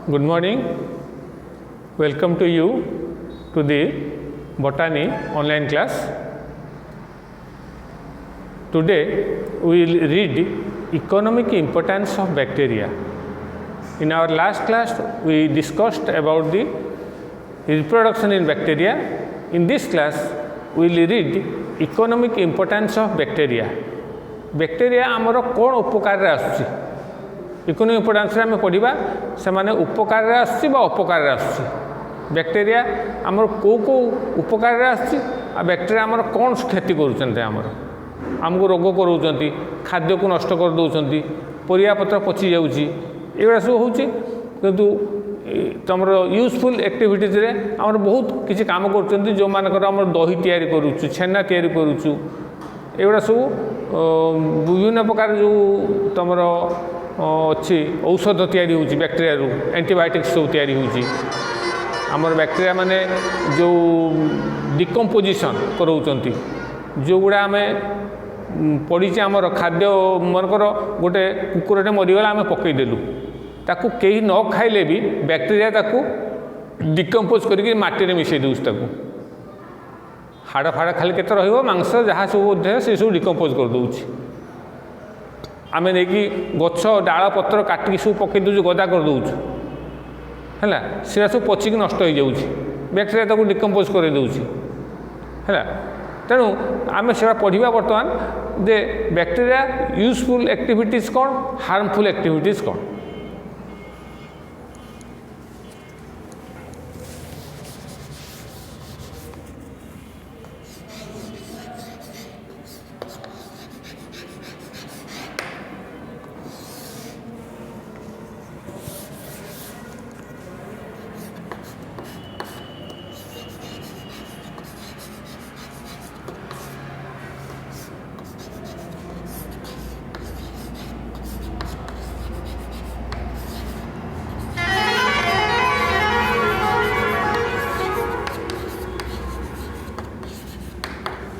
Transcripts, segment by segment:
Good morning. Welcome to you to the botany online class. Today we will read economic importance of bacteria. In our last class we discussed about the reproduction in bacteria. In this class we will read economic importance of bacteria. Bacteria आमर कौन उपकार आसुची economic importance आम पढ़ा से उपकार आसुची अपकार आसुची बैक्टेरिया आमर कौ कौ उपकार आसुची आ बैक्टेरिया आमर कौन क्षति करुँच आमर आमको रोग कराउछन खाद्य को नष्ट कर दौरान परिया पत्र पचि जाऊँगी एगुड़ा सब हूँ किंतु तुम यूजफुल एक्टिविटीज रे आमर बहुत किसी काम कर जो मानकर आम दही तैयारी करुचु छेना तैयारी करुचु एगुड़ा सब विभिन्न प्रकार जो तुम अच्छी औषध तैयारी होची बैक्टेरिया रू एंटीबायोटिक्स सब तैयारी होची आमर बैक्टेरिया माने जो डिकम्पोजिशन कराउचंती जो गुड़ा आम पड़ी आमर खाद्य मनकर गोटे कुकुरटे मरीगला आम पकईदेलु ताकू कहीं न खाइले भी बैक्टेरिया ताकू डिकम्पोज करके माटी में मिसई दूस ताकू हाड़ फाड़ खाली केते रहिबो मांस जहाँ सब से सब डिकम्पोज कर दउछि आम नहीं गछ डाल पत्र काटिकी सब पकई दूँ गदा कर दउछु है सीरा सब पचिकी नष्ट हो जाऊँगी बैक्टेरिया ताकू डिकम्पोज कर दउछि है तेणु आम से पढ़ा बर्तमान जे बैक्टेरिया यूजफुल एक्टिविटीज कौन हार्मफुल एक्टिविटीज कौन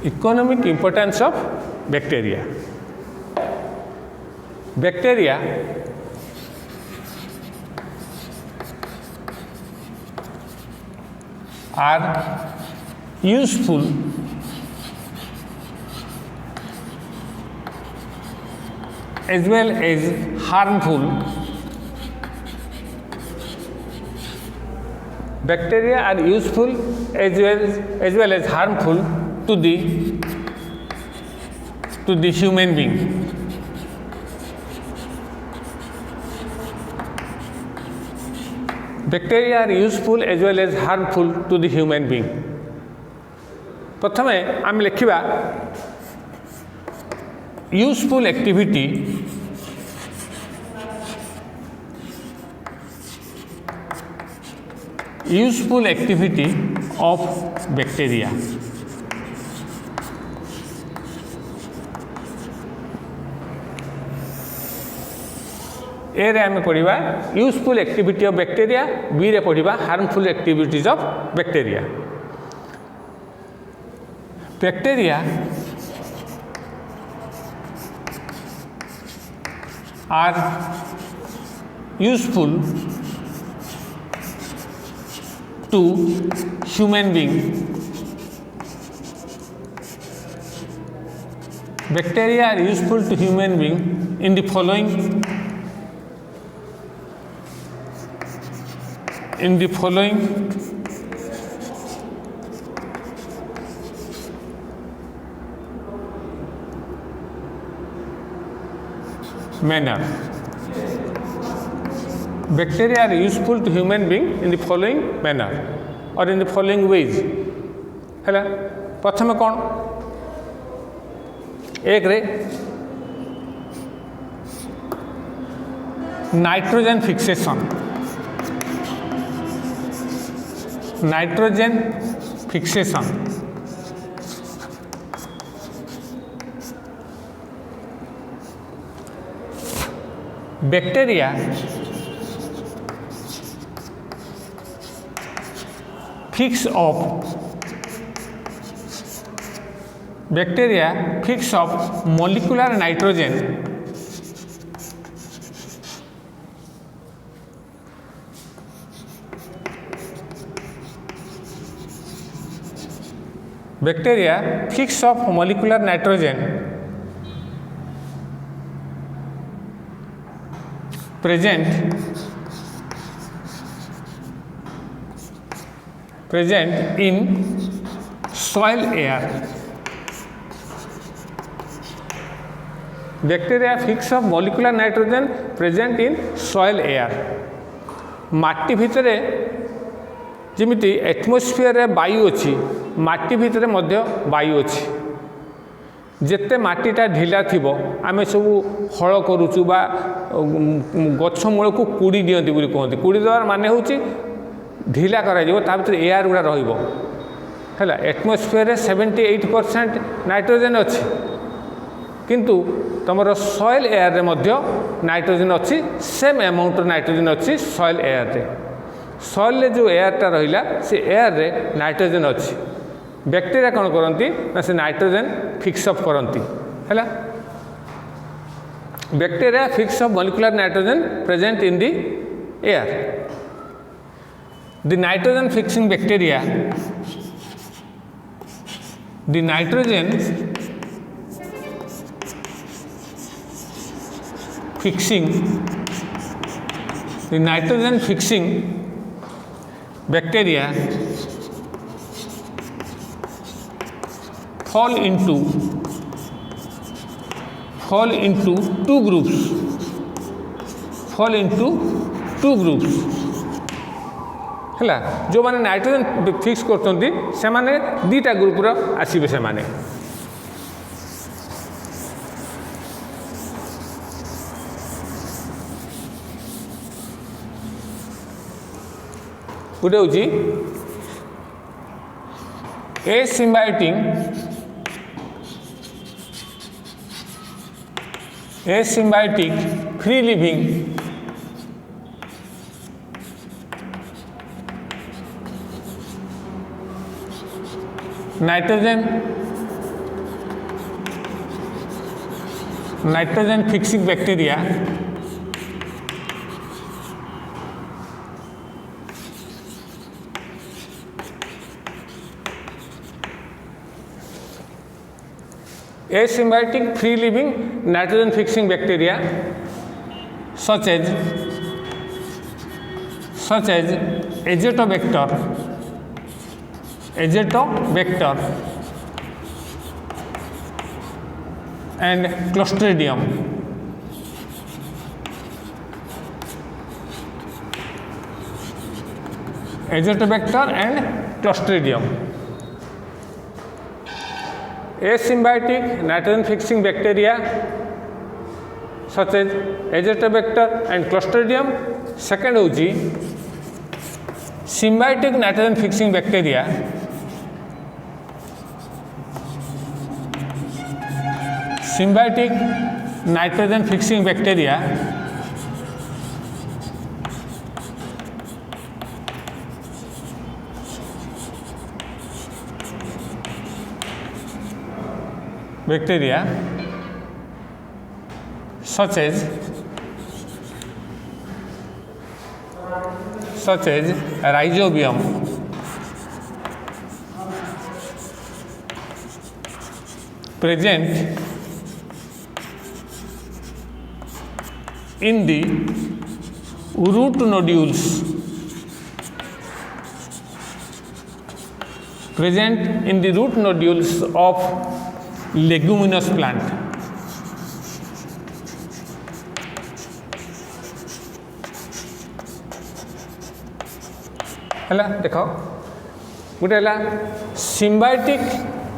Economic importance of bacteria. Bacteria are useful as well as harmful. Bacteria are useful as well as harmful to the human being. Bacteria are useful as well as harmful to the human being. प्रथमे आम लिखा useful activity of bacteria A रे आम पढ़ा useful activity of bacteria B रे पढ़ा harmful activities of bacteria bacteria are useful to human being bacteria are useful to human being in the following manner. Bacteria are useful to human being in the following manner or in the following ways. है प्रथम कौन एक रे nitrogen fixation bacteria fix of molecular nitrogen bacteria fix of molecular nitrogen present in soil air. Bacteria fix of molecular nitrogen present in soil air. माटी भितर जमिति atmosphere रे वायु अच्छी माटी भितर मध्य वायु अच्छी जेते माटीटा ढिला थिबो आमे सब हल करूचु बा गछ मूल को कुड़ी दियंती बोली कहते कुड़ी देवार माने होची ढिला करा जिवो ता भितर एयर गुडा रहिबो हैला एटमोस्फियर रे 78% नाइट्रोजन अच्छी किंतु तुमर सॉइल एयर रे मध्य नाइट्रोजन अच्छी सेम अमाउंट नाइट्रोजन अच्छी सॉइल एयर रे सॉइल रे जो एयरटा रहिला से एयर रे नाइट्रोजन अच्छी बैक्टीरिया कौन करती ना से नाइट्रोजन फिक्स अप करती है bacteria fix up molecular nitrogen present in the air the nitrogen fixing bacteria the nitrogen fixing bacteria fall into two groups हैला जो माने नाइट्रोजन फिक्स करछंती से माने दीटा ग्रुप रो आसीबे से माने गुटे होची asymbiotic free living nitrogen fixing bacteria asymbiotic free living nitrogen fixing bacteria such as azotobacter and clostridium asymbiotic nitrogen fixing bacteria such as azotobacter and clostridium second होची symbiotic nitrogen fixing bacteria bacteria such as rhizobium present in the root nodules of leguminous plant है देख गोटे symbiotic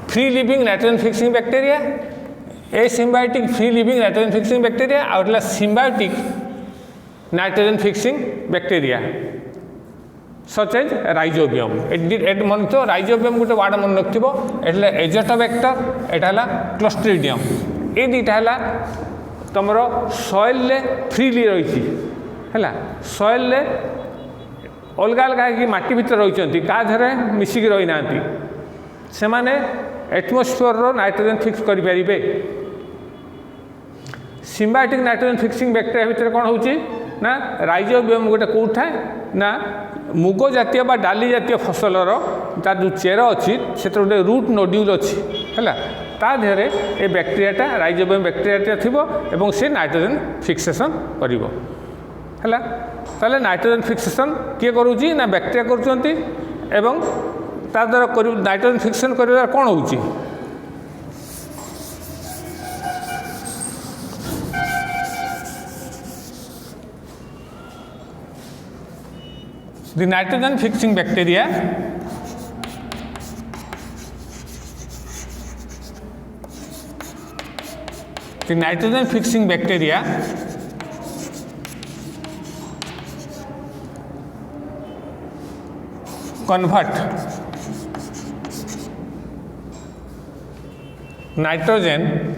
free living nitrogen fixing bacteria asymbiotic free living nitrogen fixing bacteria और symbiotic nitrogen fixing bacteria such as rhizobium एट मन तो rhizobium गोटे ward मन रखिबो एटले azotobacter एटा हला clostridium ए दीटा हला तमरो सॉइल ले फ्रीली रहिछि हला सॉइल ले अलग अलग कि माटी भीतर रही का धरे मिसिक रही ना से माने एटमोस्फियर रो नाइट्रोजन फिक्स करि परिबे सिम्बायोटिक नाइट्रोजन फिक्सिंग बैक्टीरिया भीतर कौन होची ना राइजोबियम गोटे कौट थाए ना मुग जातीय बा डाली जातीय फसलर तार जो चेर अच्छी से गोटे रूट नोड्यूल अच्छी है ता देहरे ए बैक्टेरियाटा राइजोबियम बैक्टेरियाटा थी एवं से नाइट्रोजन फिक्सेशन करिवो है ताले नाइट्रोजन फिक्सेशन किए करूची ना बैक्टेरिया करूचंती एवं ता द्वारा नाइट्रोजन फिक्सेशन करिवार कौन होउची the nitrogen fixing bacteria convert nitrogen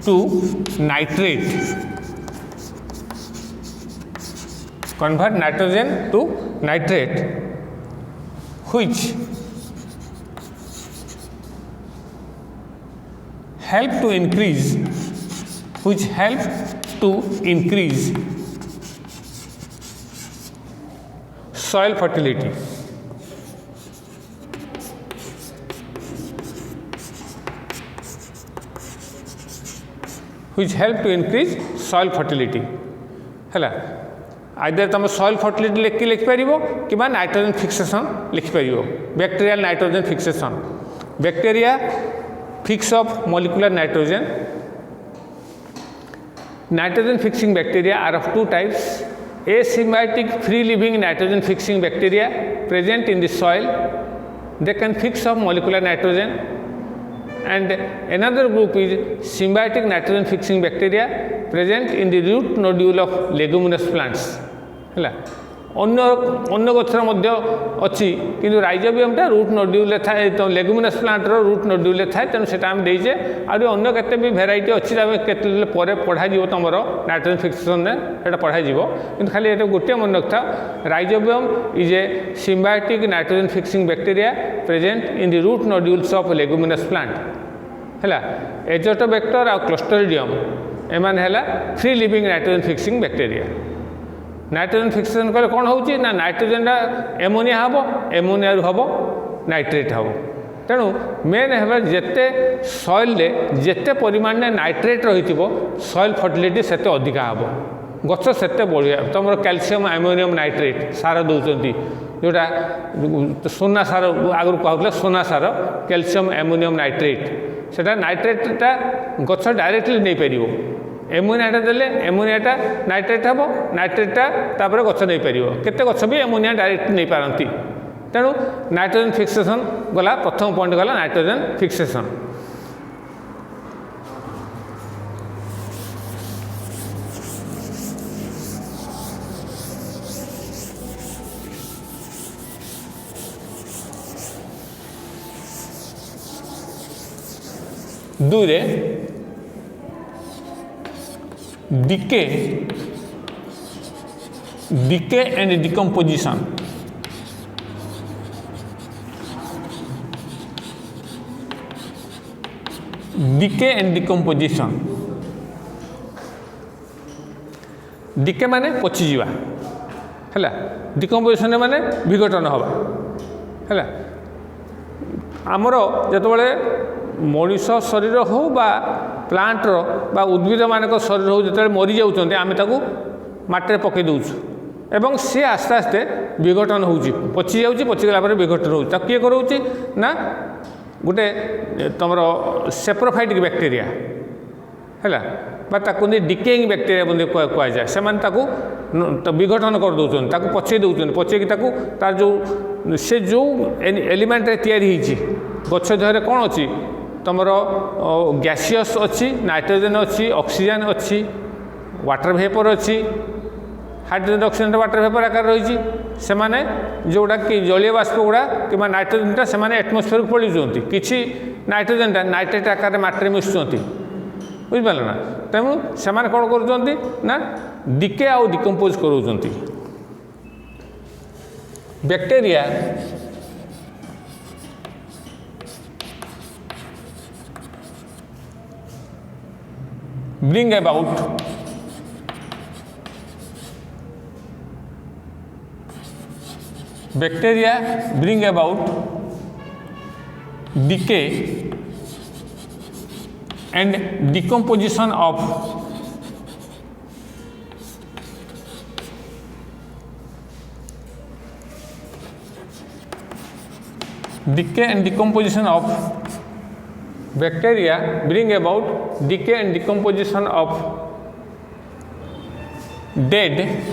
to nitrate, convert nitrogen to nitrate, which help to increase soil fertility. Which help to increase soil fertility है आइदर तुम सॉइल फर्टिलिटी लिखिपर कि नाइट्रोजन फिक्सेशन लिखिपर bacterial nitrogen fixation bacteria fix of molecular nitrogen fixing bacteria are of two types asymbiotic free living nitrogen fixing bacteria present in the soil, they can fix of molecular nitrogen, and another group is symbiotic nitrogen fixing bacteria present in the root nodule of leguminous plants है अन्य गछर मध्य अच्छी किंतु राइजोबियमटा root nodule थाए तो leguminous planter root nodule थाए तेणु सेटा आम देचे अन्य केते भी भेराइटी अच्छी केते परे पढ़ा जीवो तुम नाइट्रोजन फिक्सेशन सेटा पढ़ा जीवो किंतु खाली ये गोटे मन रखता rhizobium is a symbiotic nitrogen fixing bacteria present in the root nodules of leguminous plant है एजोटोबैक्टर आ क्लोस्ट्रिडियम एमान है free living nitrogen fixing bacteria nitrogen fixation कले कौन होची ना नाइट्रोजन एमोनिया हम एमोनिया हम नाइट्रेट हम तेणु मेन है जिते सॉइल जिते परिमाण में नाइट्रेट रही सॉइल फर्टिलिटी सेते अधिका हम गछ सेते बढ़िया तुम कैल्शियम एमोनियम नाइट्रेट सार दौरान जोटा सोना सार आगुरी कहते सोना सार कैल्शियम एमोनियम नाइट्रेट से नाइट्रेटा गछ डायरेक्टली नहीं पार एमोनियाटा देले एमोनियाटा नाइट्रेट हम नाइट्रेटा तापर गछ नहीं पार केते गछ भी एमोनिया डायरेक्ट नहीं पारती तेणु नाइट्रोजन फिक्सेशन गला प्रथम पॉइंट गला नाइट्रोजन फिक्सेशन दुई decay and decomposition decay माने पची जीवा है डिकम्पोजिशन माने विघटन हवा है आमर जिते मनीष शरीर हो बा प्लांटर बा उद्भिद मानक शरीर हो जो मरी जाऊँ आम माटे पकई दौचु एवं सी आस्ते आस्ते विघटन हो पची जाऊँगी पचिगला विघटन हो किए कराऊँगी ना गोटे तुम सेप्रोफाइटिक बैक्टेरिया है डिकेइंग बैक्टेरिया बोलते कहुए से विघटन कर दौरान पचई दौरान पचेक तार जो से जो एलिमेंट तैयारी गछ देहरे कौन अच्छी तुम गैसियस अच्छी नाइट्रोजन अच्छी ऑक्सीजन अच्छी वाटर वेपर अच्छी हाइड्रोजन ऑक्सीजन वाटर वेपर आकार रही से माने जोड़ा कि जलीय बाष्प गुड़ा कि नाइट्रोजनटा से एटमोस्फेयर को पलि किसी नाइट्रोजनटा नाइट्रेट आकार माटे मिशुंट बुझिपार ना तेणु से कौन कर डिके आउ डिकम्पोज कर bacteria bring about bacteria bring about decay and decomposition of bacteria bring about decay and decomposition of dead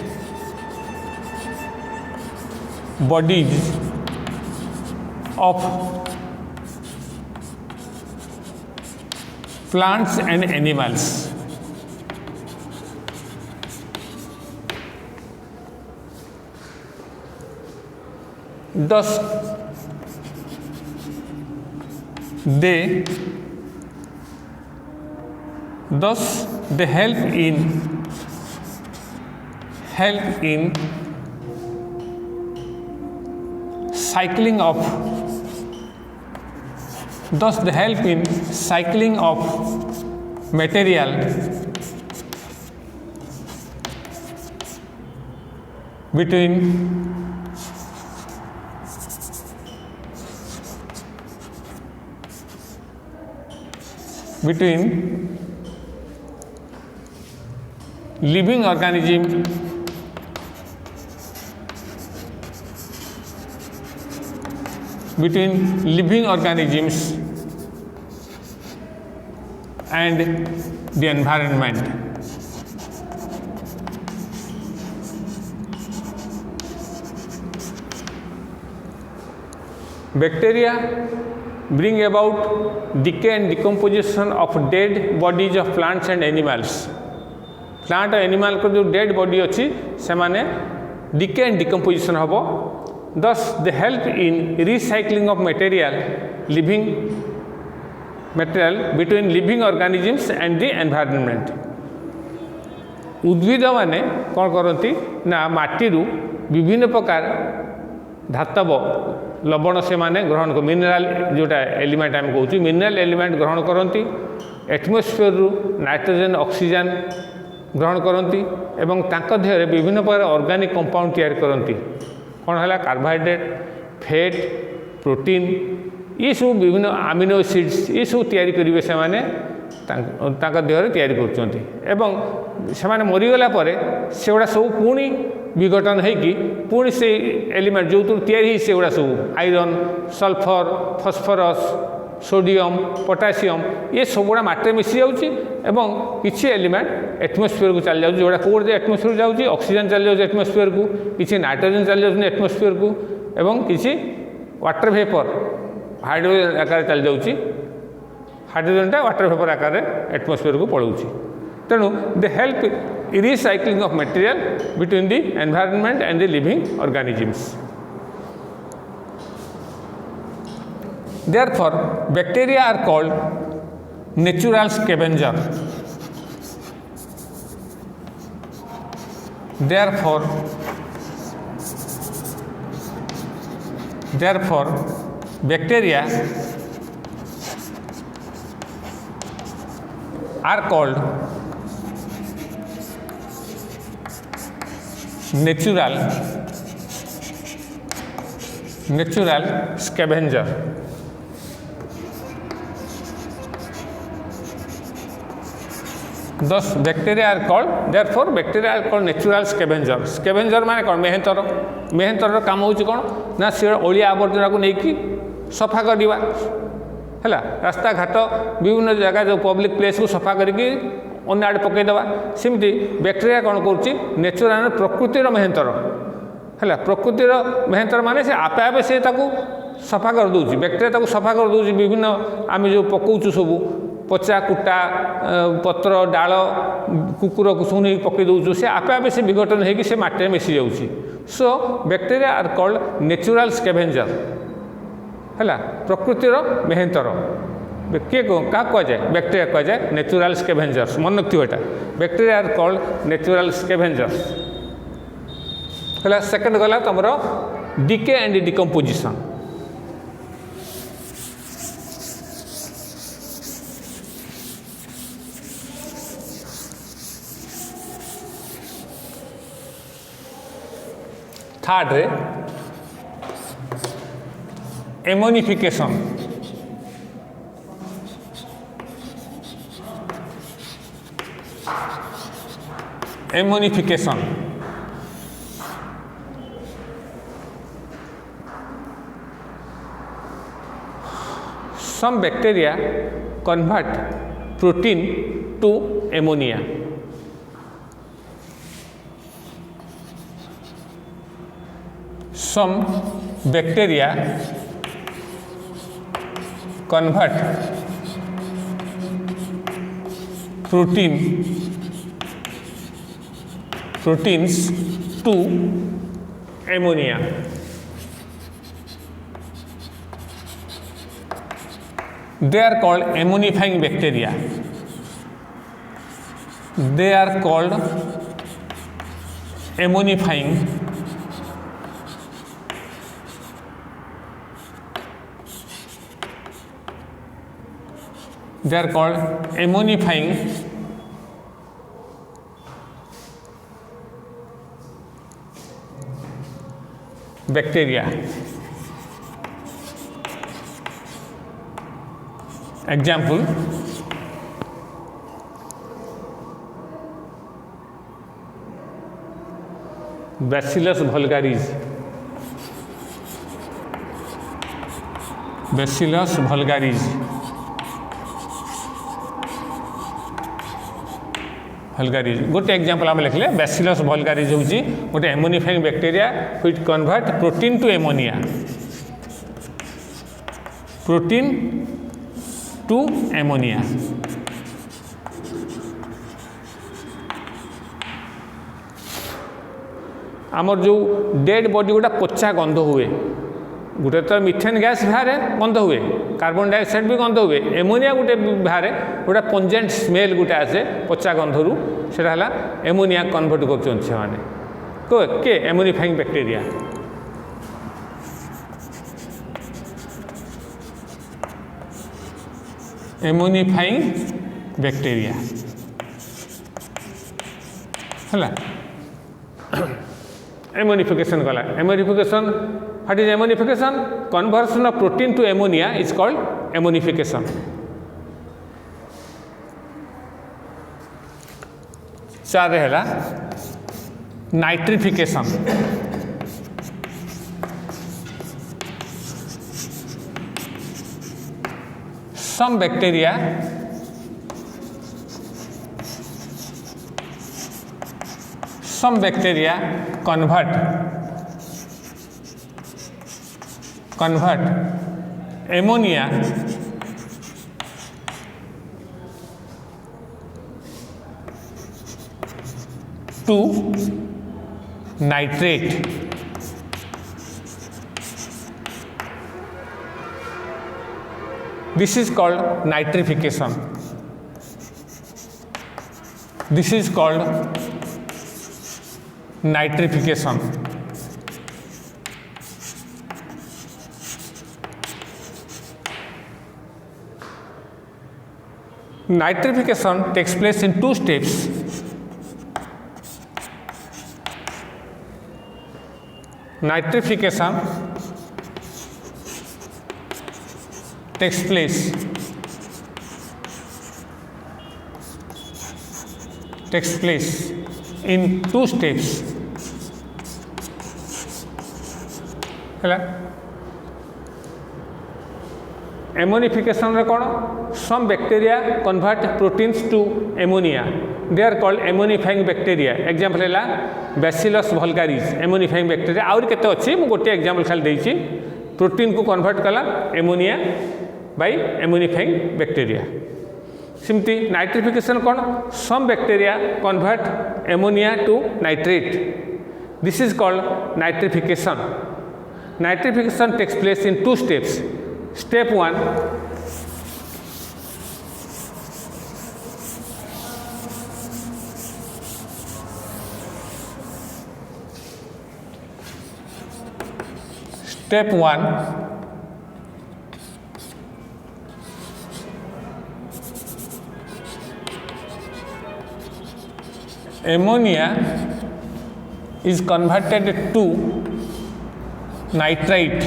bodies of plants and animals. Thus, they help in cycling of material between living organisms and the environment. Bacteria bring about decay and decomposition of dead bodies of plants and animals. Plant और animal को जो dead body अच्छी से माने decay and decomposition होबो. Thus, they help in recycling of living material between living organisms and the environment. उद्भिद माने कौन करती ना माटीरू विभिन्न प्रकार धातव लवण से माने ग्रहण को मिनरल जोटा एलिमेंट आम कहूँ मिनरल एलिमेंट ग्रहण करती एटमोस्फियर रु नाइट्रोजन ऑक्सीजन ग्रहण करती एवं तांका देहरे विभिन्न प्रकार ऑर्गेनिक कंपाउंड तैयार करती कौन है कार्बोहाइड्रेट फैट प्रोटीन ये सब विभिन्न अमीनो एसिड्स ये सब तैयारी करेंगे से माने देहरे तैयारी कर मरीगला से गुड़ा सब पुणी विघटन होगी पुणी से एलिमेंट जो तैयारी से गुड़ा सब iron sulphur phosphorus sodium potassium ये सब गुड़ा माटी मिसी जाऊँगी किसी एलिमेंट एटमोस्फियर को चली जाऊँगी जोड़ा कौट एटमोस्फियर जाऊँगी ऑक्सीजन चली जाऊँगी एटमोस्फियर को किसी नाइट्रोजन चली जाऊँगी एटमोस्फियर को एवं किसी वाटर वेपर हाइड्रोजन आकार चली जाऊँगी हाइड्रोजनटा वाटर वेपर आकार एटमोस्फियर को पलाऊँगी तेणु they help recycling of material between the environment and the living organisms. Therefore, bacteria are called natural scavenger. Therefore, bacteria are called natural scavenger. Thus, bacteria are called, therefore, bacteria are called natural scavenger. Scavenger माने कौन मेहनतर मेहनतर काम होची कौन ना से ओलिया आवर्जना को लेकी सफा करवा है रास्ता घाट विभिन्न जगह जो पब्लिक प्लेस को सफा करके अन्य आड़े पकईदेवा सेमती बैक्टेरिया कौन कर नेचुराल प्रकृतिर मेहनतर है प्रकृतिर मेहनतर माने से आपे आपे से सफा कर दूची बैक्टेरिया सफा कर दूची विभिन्न आम जो पकाउछु सबू पचा कुटा पत्र डाल कुकुर को सब नहीं पकई दौचु से आपे आपे से विघटन होगी से माटी मिसी जाऊँगी. So bacteria are called natural scavenger है प्रकृतिर मेहनतर किए क्या कहुए बैक्टेरिया कहुए नेचुरल स्कैवेंजर्स मन रखिए bacteria are called natural scavengers है. सेकेंड गला तुम डिके एंड डिकम्पोजिशन. थर्ड रे ammonification ammonification some bacteria convert protein to ammonia. Some bacteria convert proteins to ammonia. They are called ammonifying bacteria. They are called ammonifying bacteria. Example, Bacillus vulgaris. Bacillus vulgaris. vulgaris गोटे example आम लिखले Bacillus vulgaris होची गोटे ammonifying bacteria which convert protein to ammonia. Protein to ammonia. आमर जो dead body गोटा पोचा गंध हुए गोटे तो मिथेन गैस बाहर गंध हुए कार्बन डाइऑक्साइड भी गंध हुए एमोनिया गोटे बाहर गोटा पंजेंट स्मेल गोटे आसे पोचा गंधरू से एमोनिया कन्वर्ट कर के एमोनिफाइंग बैक्टीरिया. एमोनिफाइंग बैक्टीरिया है एमोनिफिकेशन गला. Ammonification what is ammonification? Conversion of protein to ammonia is called ammonification. चार है nitrification. some bacteria convert ammonia to nitrate. This is called nitrification. This is called nitrification. Nitrification takes place in two steps. Nitrification takes place in two steps. है ammonification रे कौन some bacteria convert proteins to ammonia. They are called ammonifying bacteria. Example है Bacillus vulgaris ammonifying bacteria. आउर केते अछि मु गोटे example खाली देछि. प्रोटीन को कन्वर्ट कला एमोनिया बाय एमोनिफाइंग बैक्टीरिया. सिमती नाइट्रिफिकेशन कौन some bacteria convert ammonia to nitrate. This is called nitrification. Nitrification takes place in two steps. Step 1, ammonia is converted to nitrite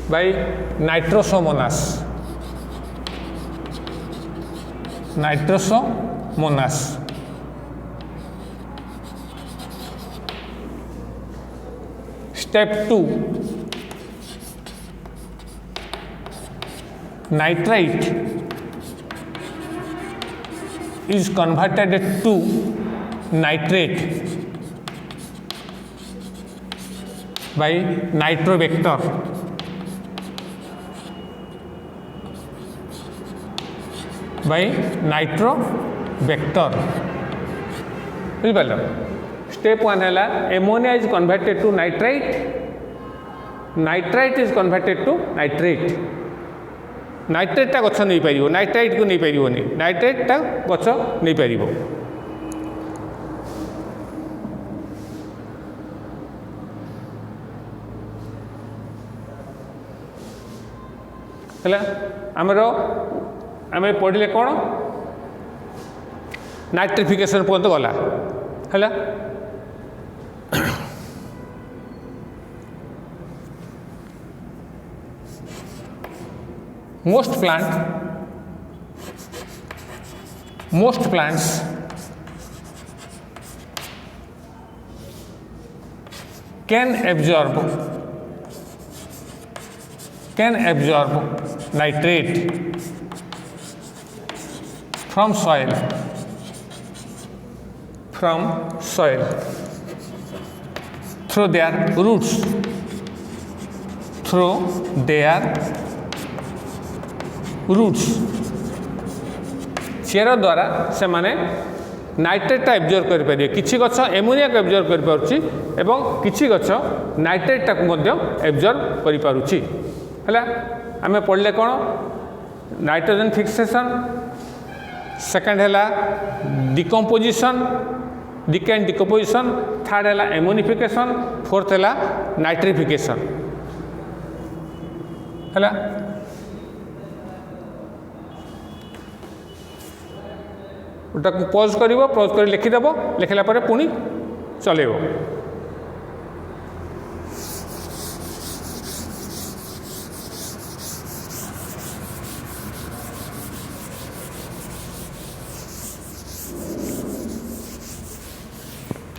by Nitrosomonas. Nitrosomonas. Step 2, nitrite is converted to nitrate by Nitrovector. By Nitrovector. बुझिपाल? Step 1 है ammonia is converted to nitrite, nitrite is converted to nitrate. नाइट्रेटा गछ नहीं पारिबो, nitrite को नहीं पारिबोनी, नाइट्रेटा गछ नहीं पारिबो. हला हमरो आमे पढ़ले कौन नाइट्रिफिकेशन पर्यंत गला है. most plants can absorb nitrate from soil through their roots, चेर द्वारा से माने नाइट्रेटा एब्जर्व कर पारे. किछि गछ एमोनिया को एब्जर्व कर पारुछि एवं किछि गछ नाइट्रेटा को मध्य एब्जर्व कर पारुछि. हला आमे पढ़ले कोन नाइट्रोजन फिक्सेशन, सेकंड है decomposition, decay and decomposition, third है एमोनिफिकेशन, फोर्थ है नाइट्रिफिकेशन. है ओटा पॉज करिवो, पॉज कर लिखिदेव, लिखला पर पुणी चलेब.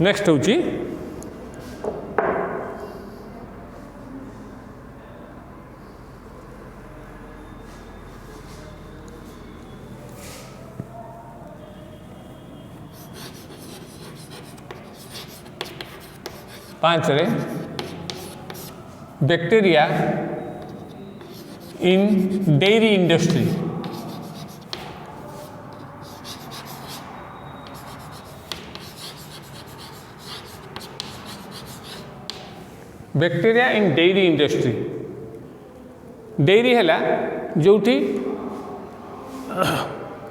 नेक्स्ट होची पांच रे बैक्टीरिया इन डेयरी इंडस्ट्री. बैक्टीरिया इन डेयरी इंडस्ट्री. डेयरी है जोठी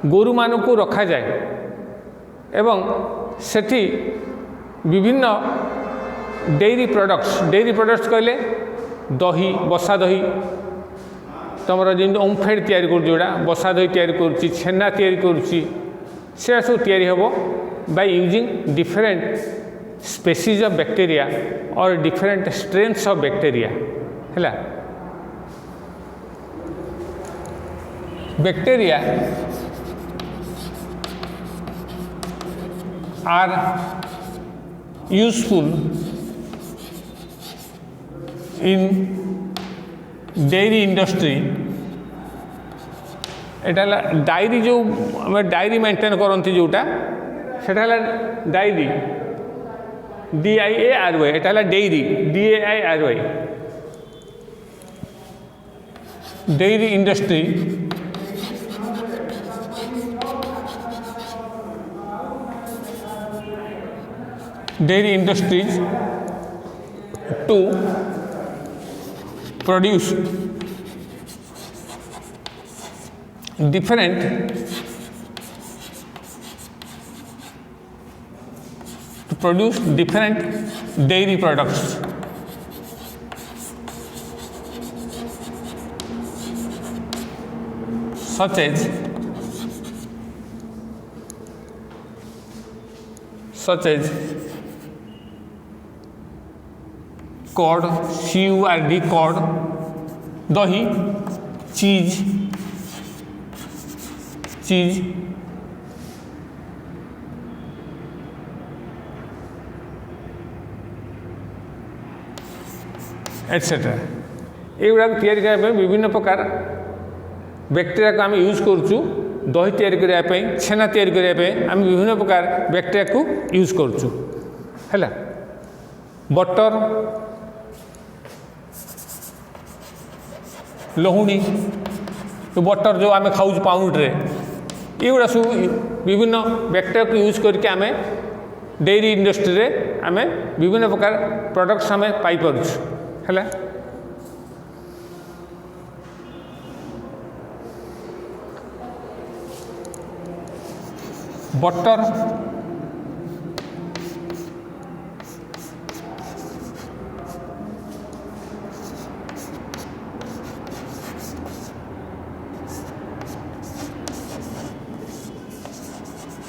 गोरु मानू को रखा जाए एवं सेठी विभिन्न डेयरी प्रोडक्ट्स कहले दही, बसा दही, तुम जमी ओमफेड तैयारी कर बसा दही तैयारी करुच्ची, छेना तैयारी करुच्ची, से सब तैयारी हेबो by using different species of bacteria और डिफरेंट स्ट्रेन्स ऑफ बैक्टीरिया. है bacteria are useful in dairy industry. एटा डायरी जो आम डायरी मेंटेन करती जोटा सेटा डायरी DIARY, एटा dairy DAIRY. Dairy industry industries to produce different dairy products. Such as curd CURD curd, दही, चीज एटसेट्रा एगुड़ा तैयारी करने विभिन्न प्रकार बैक्टेरिया को आम यूज करुचु। दही तैयारी करने, छेना तैयारी करने आम विभिन्न प्रकार बैक्टेरिया को यूज करुचु है। बटर, लहुणी, तो बटर जो आम खाऊ पाउंड रे, युवा सब विभिन्न बैक्टेरिया को यूज करके आम डेयरी इंडस्ट्री रे आम विभिन्न प्रकार प्रोडक्ट्स आम पाई पारुछु है। बटर,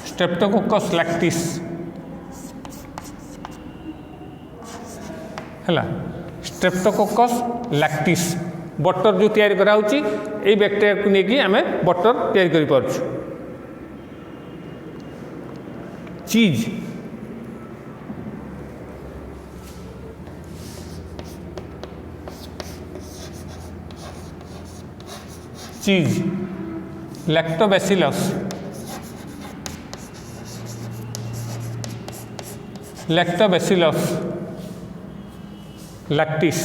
स्ट्रेप्टोकोकस लैक्टिस है। स्ट्रेप्टोकोकस लैक्टिस बटर जो तैयारी कराउची ए बैक्टेरिया को लेकिन आम बटर तैयारी करि पारुछु। चीज, लैक्टोबैसिलस, लैक्टिस,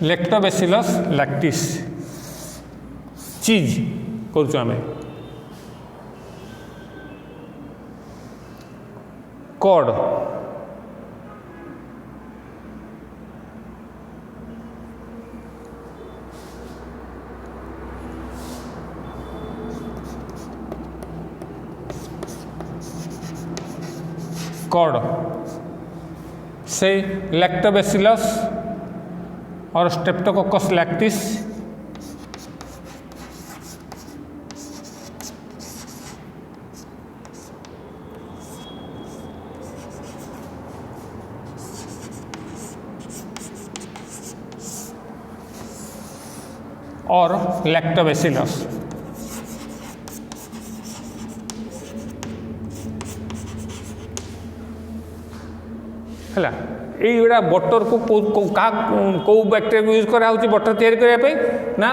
लैक्टोबैसिलस लैक्टिस चीज करुछु आमे। कॉर्ड, से लैक्टोबैसिलस और स्ट्रेप्टोकोकस लैक्टिस और लैक्टोबैसिलस है। युवा बटर को कौ बैक्टेरिया को यूज करा बटर तैयारी करने ना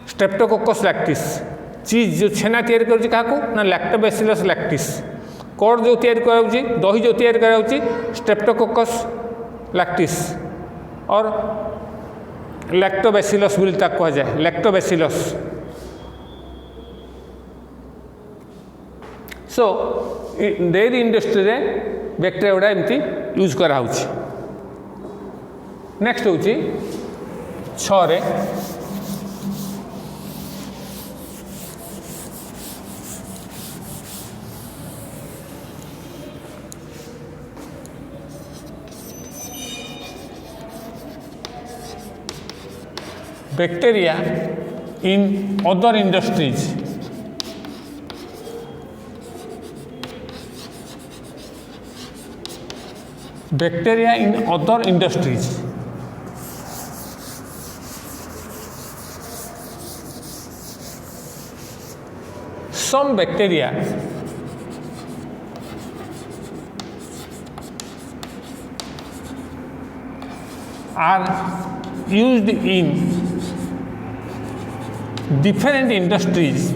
स्ट्रेप्टोकोकस लैक्टिस। चीज जो छेना तैयारी करुच्ची क्या ना लैक्टोबैसिलस लैक्टिस। कॉर्ड जो तैयारी कराउची, दही जो तैयारी कराउची स्ट्रेप्टोकोकस लैक्टिस और लैक्टोबैसिलस बोली ताक कहा जाए लैक्टोबैसिलस। सो डेयरी इंडस्ट्री रे बैक्टेरिया गुड़ा एमती यूज करा। नेक्स्ट हूँ 6 bacteria in other industries. Bacteria in other industries. Some bacteria are used in different industries.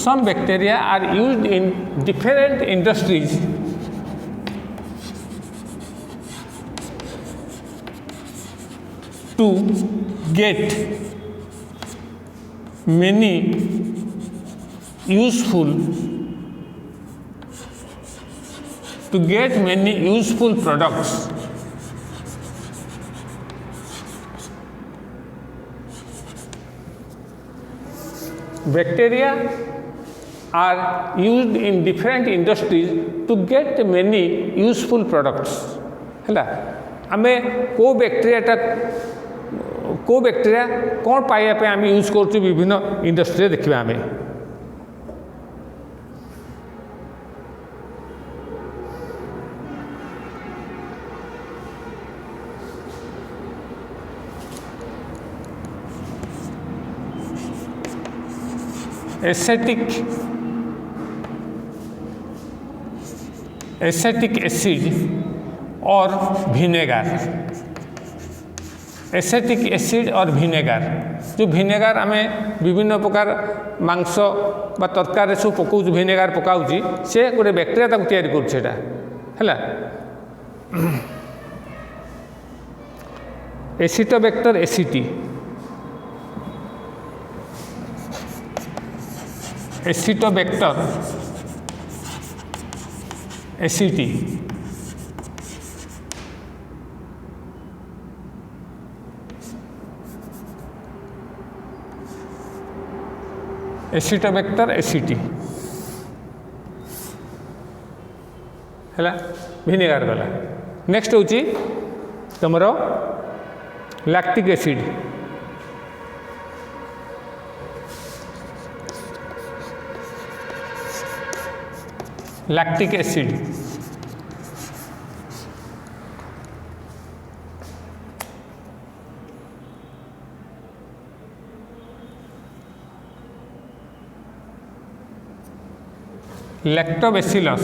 Some bacteria are used in different industries to get many useful products. Bacteria are used in different industries to get many useful products है। आमे को bacteria कौन पाइबा आम use कर विभिन्न industry देखा आम एसेटिक एसिड और विनेगार। एसेटिक एसिड और विनेगार, जो विनेगार आम विभिन्न प्रकार मांस बा तरकारी सब पकाऊ विनेगार पकाऊँगी से गोटे बैक्टेरिया ताको तैयारी करुछेटा है। Acetobacter aceti, Acetobacter aceti Acetobacter aceti है विनेगार गला। नेक्स्ट हूँ तुम lactic acid, lactic acid Lactobacillus,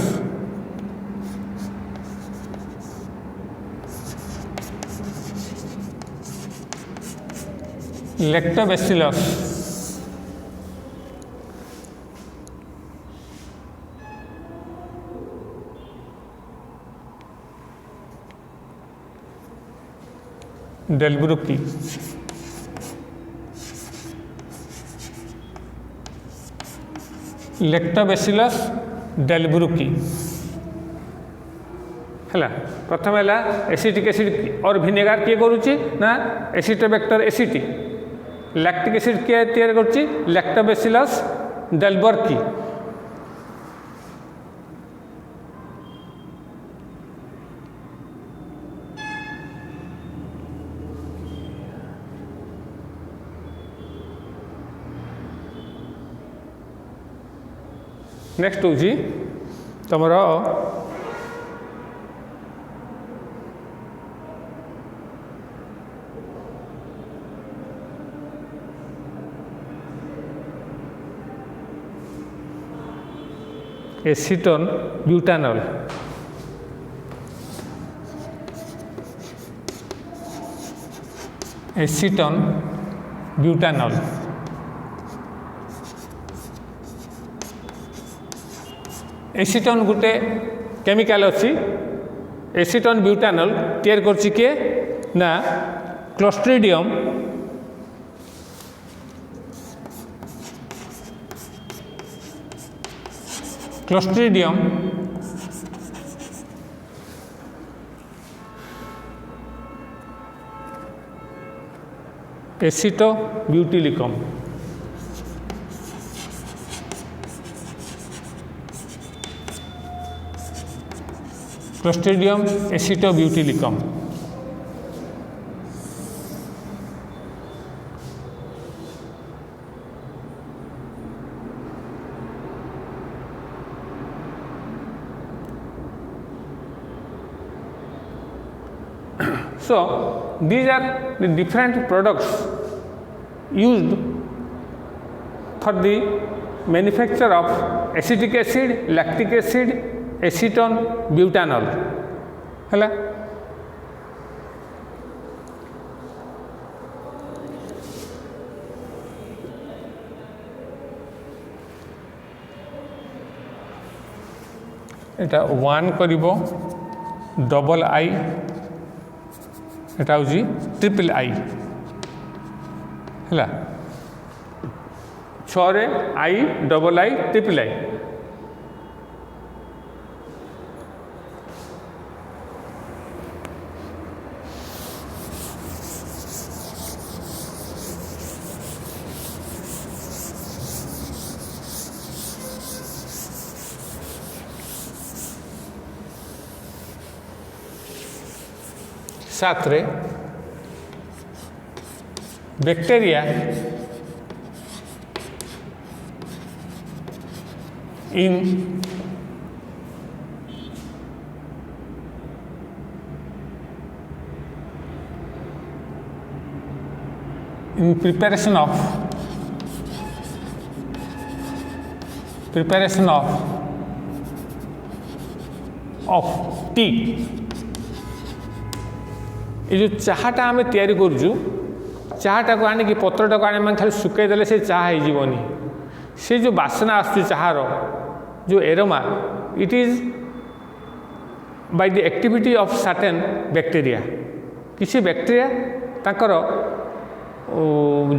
Lactobacillus delbrueckii, Lactobacillus delbrueckii है। प्रथम है एसिटिक एसिड और विनेगार किए करुच्ची ना एसिटोबैक्टर एसिटी। लैक्टिक एसिड किए तैयार करुच्ची लैक्टोबैसिलस डेल्ब्रुकी। नेक्स्ट हूँ तुम acetone butanol, acetone butanol acetone गोटे केमिकल अच्छी। एसीटोन ब्यूटानॉल तैयार करछि किए ना Clostridium Clostridium acetobutylicum. Clostridium acetobutylicum. So these are the different products used for the manufacture of acetic acid, lactic acid, acetone butanol है। एटा 1 करिबो double I, Etah होजी triple I है। 6 रे I double I triple I. सातरे bacteria in preparation of preparation of tea ये जो चाहटा आम तैयारी करूँ चाहटा को आनिक पत्रटा को आने खाली सुखईदे से चाह होनी से जो बासना आसुची चाहार जो aroma it is by the activity of certain bacteria किसी बैक्टीरिया तांकर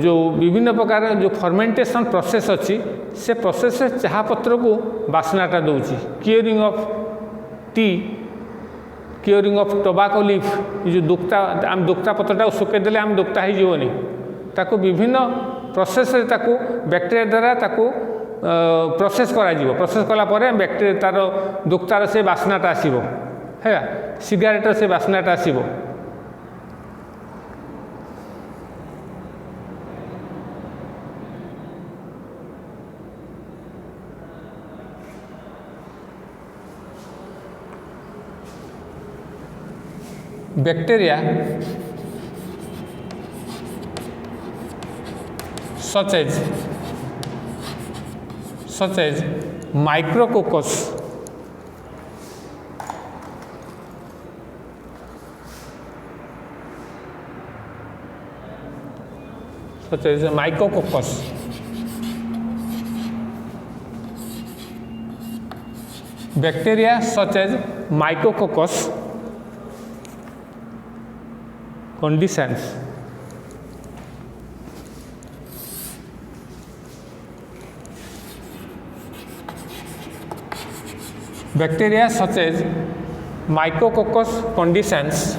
जो विभिन्न प्रकार जो फर्मेंटेशन प्रोसेस अच्छी से प्रोसेस चाह पत्र को बासनाटा दूची curing of tea curing of tobacco leaf जो दुक्ता आम दुक्ता पत्रटा सुखईदे आम दुक्ता होनी ताको विभिन्न प्रोसेस ताको बैक्टीरिया द्वारा ताको प्रोसेस कला बैक्टीरिया तार दुक्तार से बासनाटा आसीबो है सिगारेटर से बासनाटा आसीबो bacteria such as micrococcus bacteria such as mycococcus conditions bacteria such as mycococcus conditions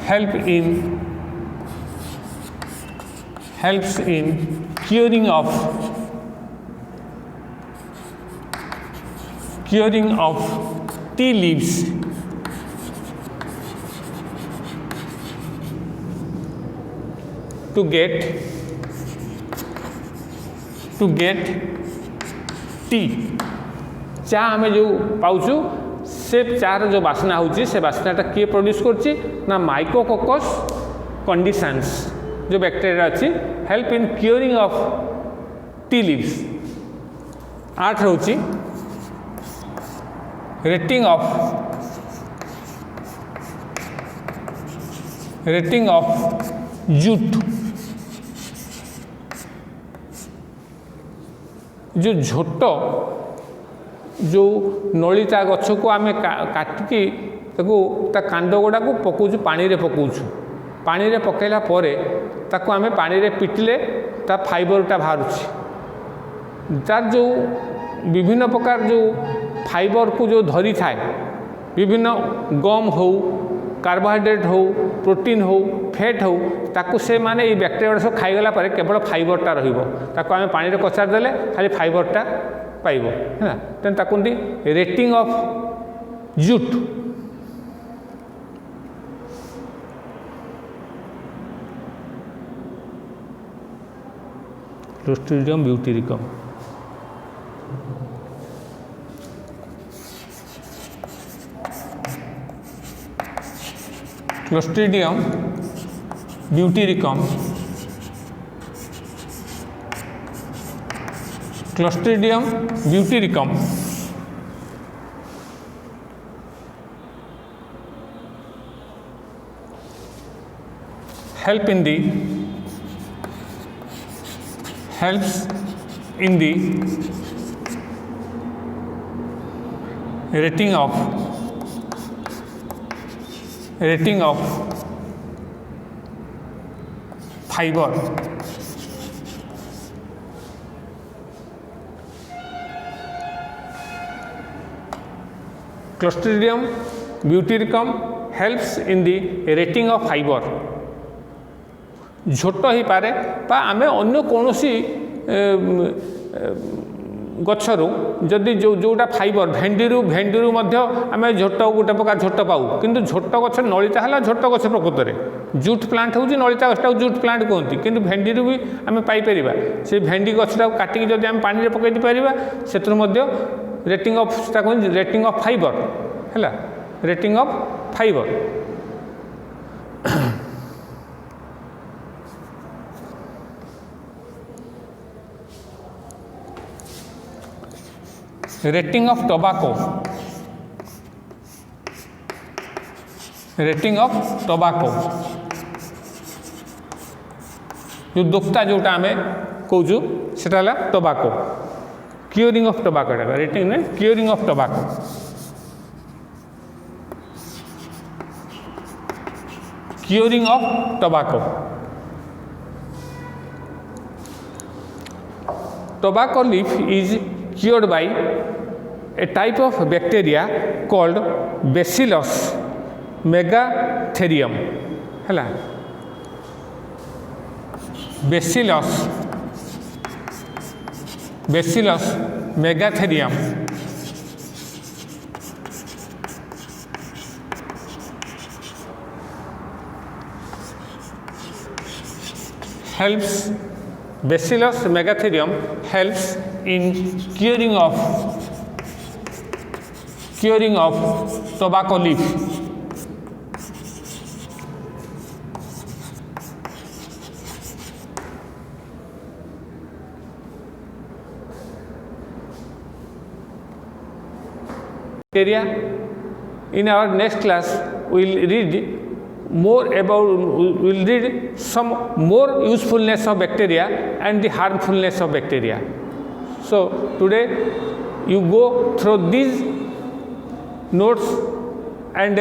helps in curing of tea leaves to get T चा आम जो पाचु से चार जो बासना होची से बासनाटा किए प्रोड्यूस करची ना माइकोकोकस कंडीशंस जो बैक्टीरिया अच्छी help in curing of tea leaves 8 होची रेटिंग ऑफ जूट जो झोट जो नलिता गछ को आम काटिकी ता कांड गुड़ा को पकाऊँ पानी रे पकाऊँ पानी रे पकैला परे ताको आम पानी रे पिटिले ता फाइबरटा बाहरुची तार जो विभिन्न प्रकार जो फाइबर को जो धरी थाए विभिन्न गम हो कार्बोहाइड्रेट हो प्रोटीन हो फैट हो ताकू से माने ये बैक्टीरिया सब खाईगला पर केवल फाइबरटा रहिबो ताकू आम पानी रे कचार देले खाली फाइबरटा पाइबो है तेन ताकू retting of jute Clostridium butyricum Clostridium butyricum helps in the rating of fiber Clostridium butyricum helps in the rating of fiber झोट हो पारे बा आम अन्य कौन गच्छरू जदि जो जोटा फाइबर भेंडी आम झोट गोटे प्रकार झोट पाऊ किंतु झोट गछ नलिता है झोट गछ प्रकृत में जूट प्लांट हूँ नलिता गछटा जूट प्लांट कहते किंतु भेंडी भी आम पाइपर से भेंडी गछटा काटिकी जब आम पानी पकई पार से रेटिंग ऑफ फाइबर है rating of fibre rating of tobacco, rating of tobacco, जो दुखता जोटा आम कौचु सेटा tobacco, curing of tobacco, retting ने curing of tobacco, curing of tobacco. Tobacco leaf is cured by a type of bacteria called Bacillus megatherium. Hela Bacillus megatherium helps. Bacillus megatherium helps in curing of tobacco leaf. Bacteria. In our next class, we will read some more usefulness of bacteria and the harmfulness of bacteria. So today you go through these notes and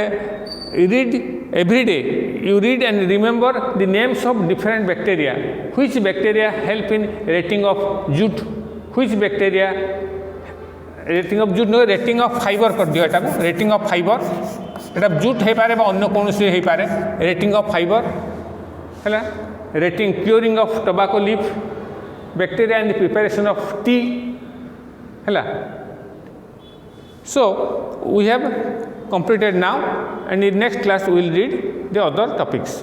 read every day. You read and remember the names of different bacteria. Which bacteria help in rating of jute? Which bacteria rating of jute? No, rating of fiber कर दियो एटा को, rating of fiber. एटा jute हो पारे अन्य कौन सी हो पारे. रेटिंग ऑफ फाइबर है, retting curing of tobacco leaf, bacteria in the preparation of tea है. So we have completed now, and in next class we will read the other topics.